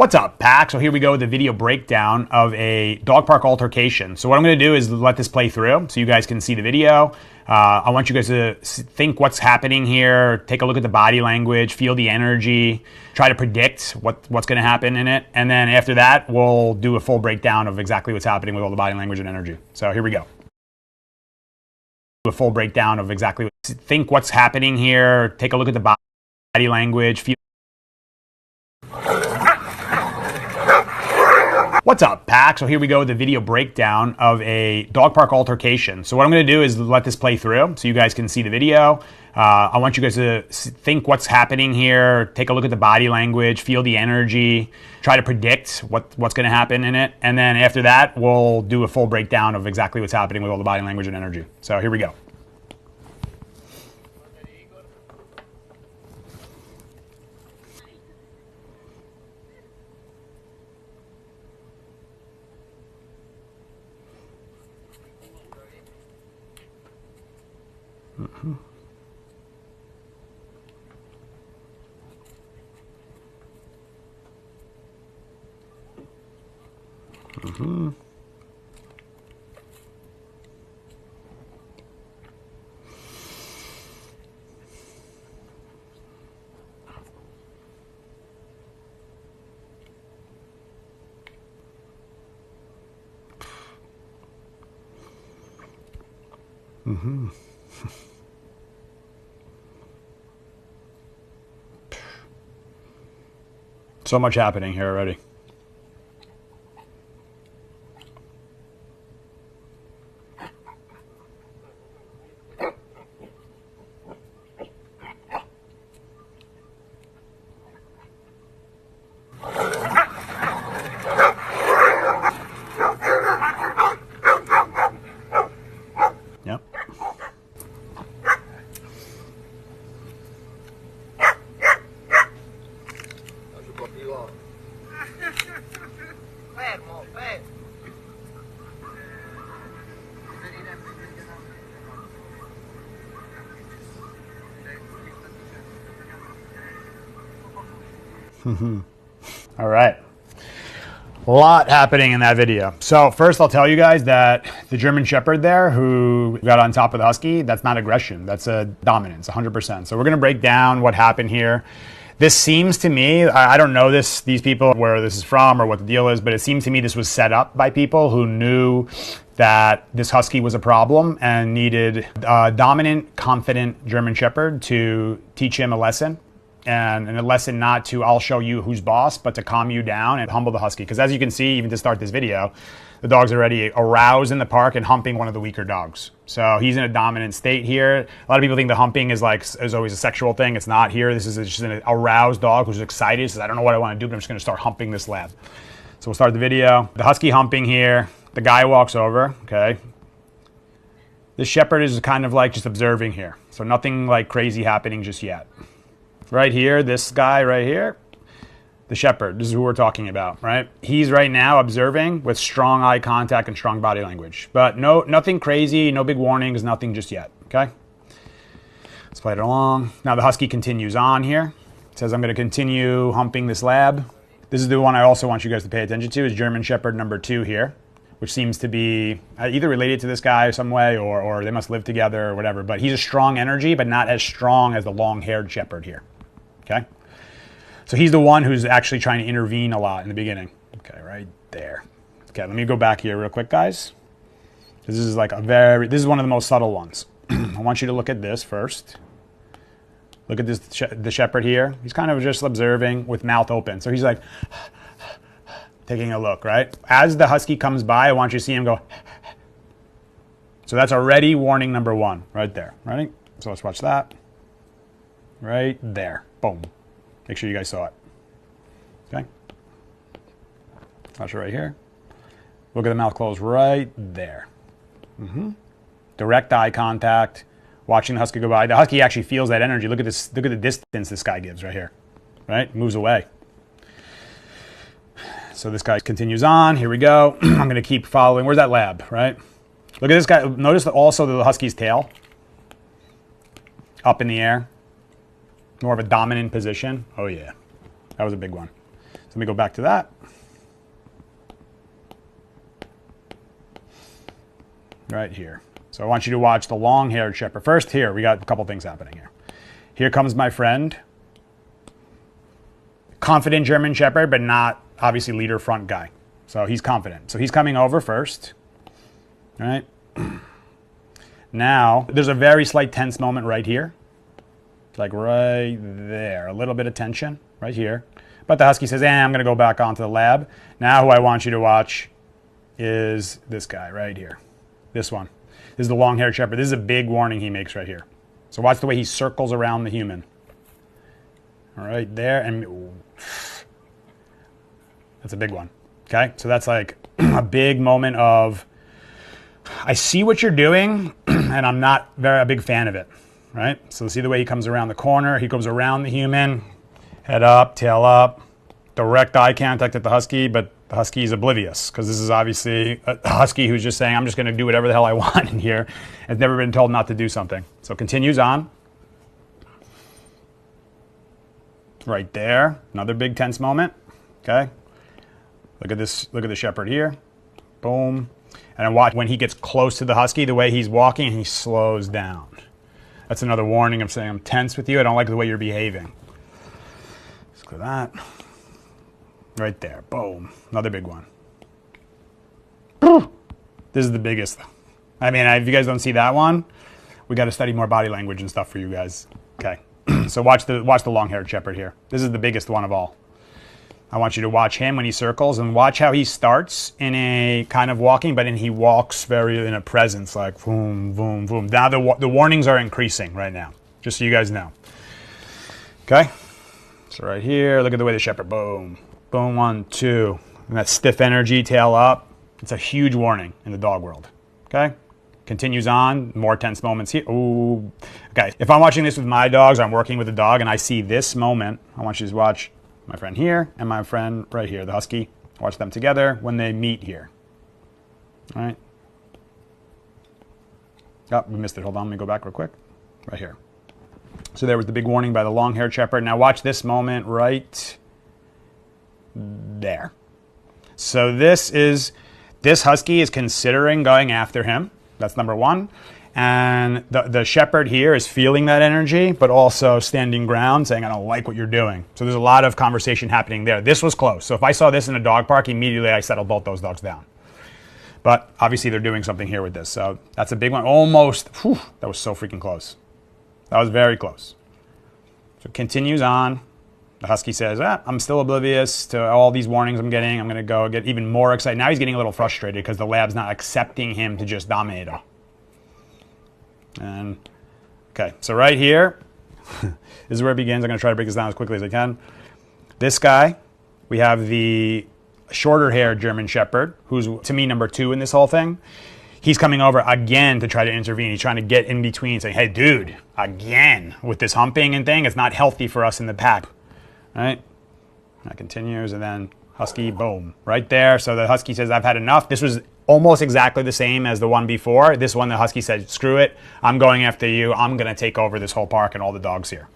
What's up, Pack? So here we go with the video breakdown of a dog park altercation. So what I'm going to do is let this play through so you guys can see the video. I want you guys to think what's happening here, take a look at the body language, feel the energy, try to predict what's going to happen in it. And then after that, we'll do a full breakdown of exactly what's happening with all the body language and energy. So here we go. A full breakdown of exactly think what's happening here, take a look at the body language, feel. What's up, Pack? So here we go with the video breakdown of a dog park altercation. So what I'm going to do is let this play through so you guys can see the video. I want you guys to think what's happening here, take a look at the body language, feel the energy, try to predict what's going to happen in it. And then after that, we'll do a full breakdown of exactly what's happening with all the body language and energy. So here we go. Mm-hmm. Mm-hmm. Mm-hmm. So much happening here already. Yep. Fermo, fermo. All right. A lot happening in that video. So first I'll tell you guys that the German Shepherd there who got on top of the Husky, that's not aggression. That's a dominance, 100%. So we're going to break down what happened here. This seems to me, I don't know these people, where this is from or what the deal is, but it seems to me this was set up by people who knew that this Husky was a problem and needed a dominant, confident German Shepherd to teach him a lesson. And a lesson not to, I'll show you who's boss, but to calm you down and humble the Husky. Because as you can see, even to start this video, the dog's already aroused in the park and humping one of the weaker dogs. So he's in a dominant state here. A lot of people think the humping is always a sexual thing. It's not here. This is just an aroused dog who's excited. Says, I don't know what I want to do, but I'm just going to start humping this lab. So we'll start the video. The Husky humping here. The guy walks over, okay. This Shepherd is kind of like just observing here. So nothing like crazy happening just yet. Right here, this guy right here, the Shepherd, this is who we're talking about, right? He's right now observing with strong eye contact and strong body language. But nothing crazy, no big warnings, nothing just yet, okay? Let's play it along. Now the Husky continues on here. It says, I'm going to continue humping this lab. This is the one I also want you guys to pay attention to, is German Shepherd number 2 here, which seems to be either related to this guy some way or they must live together or whatever. But he's a strong energy, but not as strong as the long-haired Shepherd here. Okay, so he's the one who's actually trying to intervene a lot in the beginning. Okay, right there. Okay, let me go back here real quick, guys. This is like this is one of the most subtle ones. I want you to look at this first. Look at this, the Shepherd here. He's kind of just observing with mouth open. So he's like taking a look, right? As the Husky comes by, I want you to see him go. So that's already warning number 1 right there. Ready? So let's watch that. Right there. Boom. Make sure you guys saw it. Okay. Watch it right here. Look at the mouth closed right there. Mm-hmm. Direct eye contact. Watching the Husky go by. The Husky actually feels that energy. Look at this. Look at the distance this guy gives right here. Right? Moves away. So this guy continues on. Here we go. I'm going to keep following. Where's that lab? Right? Look at this guy. Notice also the Husky's tail. Up in the air. More of a dominant position. Oh, yeah. That was a big one. let me go back to that. Right here. So I want you to watch the long-haired shepherd. First here, we got a couple things happening here. Here comes my friend. Confident German shepherd, but not obviously leader front guy. So he's confident. So he's coming over first. All right. Now, there's a very slight tense moment right here. Like right there. A little bit of tension right here. But the husky says, I'm going to go back onto the lab. Now who I want you to watch is this guy right here. This one. This is the long-haired shepherd. This is a big warning he makes right here. So watch the way he circles around the human. All right, there. And ooh, that's a big one. Okay, so that's like a big moment of, I see what you're doing, and I'm not a big fan of it. Right? So see the way he comes around the corner. He goes around the human. Head up, tail up. Direct eye contact at the husky, but the husky is oblivious because this is obviously a husky who's just saying, I'm just going to do whatever the hell I want in here. Has never been told not to do something. So continues on. Right there. Another big tense moment. Okay. Look at this. Look at the shepherd here. Boom. And then watch when he gets close to the husky, the way he's walking, he slows down. That's another warning of saying, I'm tense with you. I don't like the way you're behaving. Let's look at that. Right there. Boom. Another big one. This is the biggest. I mean, if you guys don't see that one, we got to study more body language and stuff for you guys. Okay. So watch the long-haired shepherd here. This is the biggest one of all. I want you to watch him when he circles and watch how he starts in a kind of walking, but then he walks very in a presence, like boom, boom, boom. Now the warnings are increasing right now, just so you guys know. Okay. So right here, look at the way the shepherd, boom. Boom, 1, 2. And that stiff energy, tail up. It's a huge warning in the dog world. Okay? Continues on. More tense moments here. Ooh. Okay. If I'm watching this with my dogs, or I'm working with a dog, and I see this moment, I want you to watch my friend here and my friend right here, the husky. Watch them together when they meet here. All right? Oh, we missed it. Hold on. Let me go back real quick. Right here. So there was the big warning by the long-haired shepherd. Now watch this moment right there. So this husky is considering going after him. That's number one. And the shepherd here is feeling that energy, but also standing ground, saying, I don't like what you're doing. So there's a lot of conversation happening there. This was close. So if I saw this in a dog park, immediately I settled both those dogs down. But obviously they're doing something here with this. So that's a big one. Almost, whew, that was so freaking close. That was very close. So it continues on. The husky says, I'm still oblivious to all these warnings I'm getting. I'm going to go get even more excited. Now he's getting a little frustrated because the lab's not accepting him to just dominate him. And, okay, so right here, this is where it begins. I'm going to try to break this down as quickly as I can. This guy, we have the shorter-haired German Shepherd, who's, to me, number 2 in this whole thing. He's coming over again to try to intervene. He's trying to get in between, saying, hey, dude, again, with this humping and thing, it's not healthy for us in the pack. All right? That continues, and then husky, boom, right there. So the husky says, I've had enough. This was almost exactly the same as the one before. This one, the husky said, screw it. I'm going after you. I'm going to take over this whole park and all the dogs here.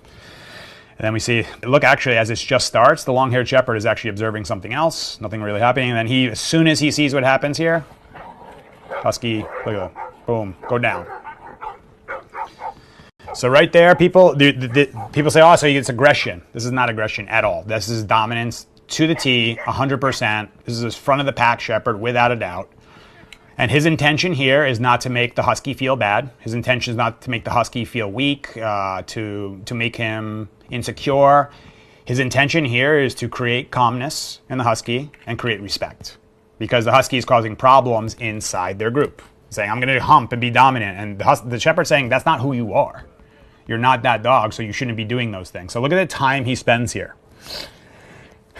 And then we see, look, actually, as this just starts, the long-haired shepherd is actually observing something else. Nothing really happening. And then he, as soon as he sees what happens here, husky, look at that, boom, go down. So right there, people say, oh, so it's aggression. This is not aggression at all. This is dominance to the T, 100%. This is his front of the pack shepherd, without a doubt. And his intention here is not to make the husky feel bad. His intention is not to make the husky feel weak, to make him insecure. His intention here is to create calmness in the husky and create respect, because the husky is causing problems inside their group, saying, I'm going to hump and be dominant. And the shepherd's saying, that's not who you are. You're not that dog, so you shouldn't be doing those things. So look at the time he spends here.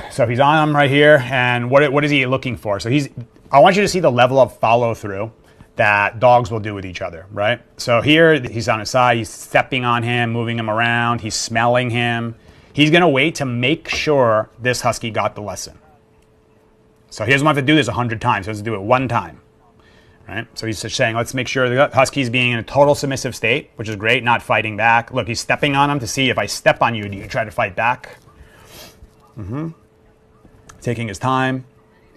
So he's on him right here, and what is he looking for? So I want you to see the level of follow-through that dogs will do with each other, right? So here, he's on his side, he's stepping on him, moving him around, he's smelling him. He's going to wait to make sure this husky got the lesson. So he doesn't have to do this 100 times, he has to do it one time, right? So he's just saying, let's make sure the husky's being in a total submissive state, which is great, not fighting back. Look, he's stepping on him to see, if I step on you, do you try to fight back? taking his time.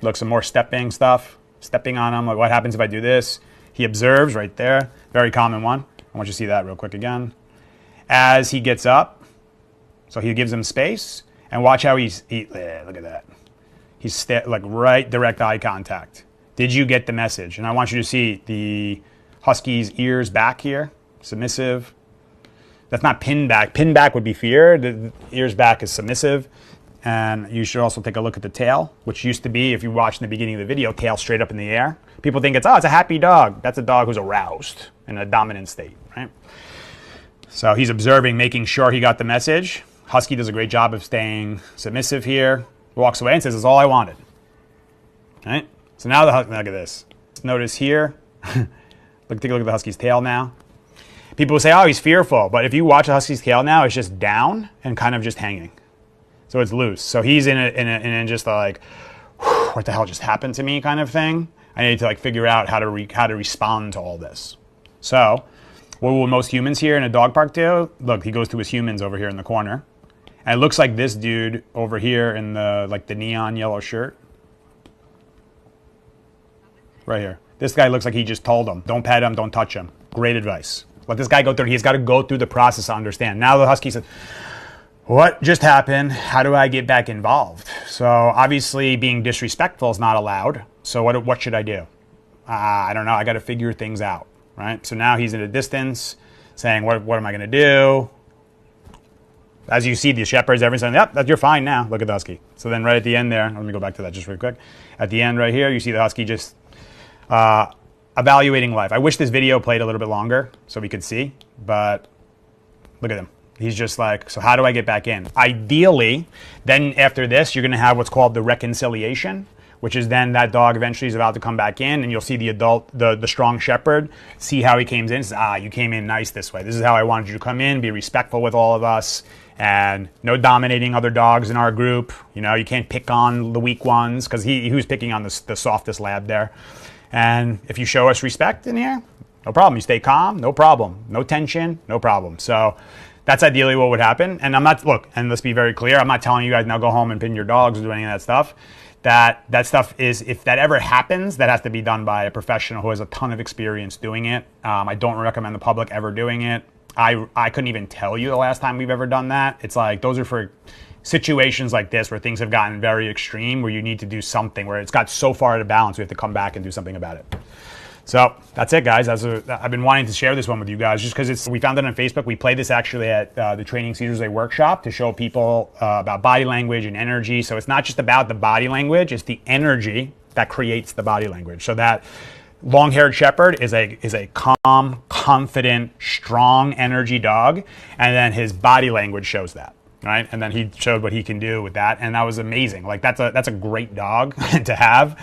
Look, some more stepping stuff. Stepping on him. Like, what happens if I do this? He observes right there. Very common one. I want you to see that real quick again. As he gets up, so he gives him space. And watch how look at that. He's like right direct eye contact. Did you get the message? And I want you to see the husky's ears back here. Submissive. That's not pinned back. Pinned back would be fear. The ears back is submissive. And you should also take a look at the tail, which used to be, if you watched in the beginning of the video, tail straight up in the air. People think it's a happy dog. That's a dog who's aroused in a dominant state, right? So he's observing, making sure he got the message. Husky does a great job of staying submissive here. Walks away and says, "That's all I wanted." Right? So now look at this. Notice here. Take a look at the husky's tail now. People will say, "Oh, he's fearful," but if you watch the husky's tail now, it's just down and kind of just hanging. So it's loose. So he's in just like, what the hell just happened to me kind of thing. I need to like figure out how to respond to all this. So what will most humans here in a dog park do? Look, he goes to his humans over here in the corner. And it looks like this dude over here in the neon yellow shirt. Right here. This guy looks like he just told him, don't pet him, don't touch him. Great advice. Let this guy go through. He's got to go through the process to understand. Now the husky said, what just happened? How do I get back involved? So obviously being disrespectful is not allowed. So what should I do? I don't know. I got to figure things out, right? So now he's at a distance saying, what am I going to do? As you see, the shepherds, everyone's saying, yep, you're fine now. Look at the husky. So then right at the end there, let me go back to that just real quick. At the end right here, you see the husky just evaluating life. I wish this video played a little bit longer so we could see, but look at him. He's just like, so how do I get back in? Ideally, then after this, you're going to have what's called the reconciliation, which is then that dog eventually is about to come back in, and you'll see the adult, the strong shepherd, see how he came in. Says, you came in nice this way. This is how I wanted you to come in, be respectful with all of us, and no dominating other dogs in our group. You know, you can't pick on the weak ones, because he was picking on the softest lab there. And if you show us respect in here, no problem. You stay calm, no problem. No tension, no problem. So that's ideally what would happen. And and let's be very clear, I'm not telling you guys now go home and pin your dogs or do any of that stuff. That stuff is, if that ever happens, that has to be done by a professional who has a ton of experience doing it. I don't recommend the public ever doing it. I couldn't even tell you the last time we've ever done that. It's like, those are for situations like this where things have gotten very extreme, where you need to do something, where it's got so far out of balance, we have to come back and do something about it. So that's it, guys. I've been wanting to share this one with you guys just because we found it on Facebook. We played this actually at the Training Caesars Day workshop to show people about body language and energy. So it's not just about the body language, it's the energy that creates the body language. So that long-haired shepherd is a calm, confident, strong energy dog, and then his body language shows that. Right, and then he showed what he can do with that, and that was amazing. Like that's a great dog to have.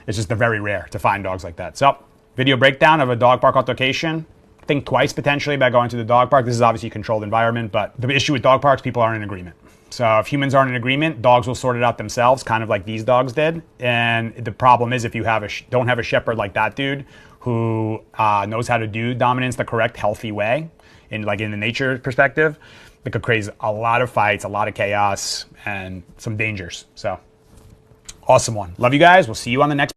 It's just very rare to find dogs like that. So, video breakdown of a dog park altercation. Think twice potentially about going to the dog park. This is obviously a controlled environment, but the issue with dog parks, people aren't in agreement. So if humans aren't in agreement, dogs will sort it out themselves, kind of like these dogs did. And the problem is if you don't have a shepherd like that dude who knows how to do dominance the correct, healthy way, in the nature perspective, it could create a lot of fights, a lot of chaos, and some dangers. So, awesome one. Love you guys. We'll see you on the next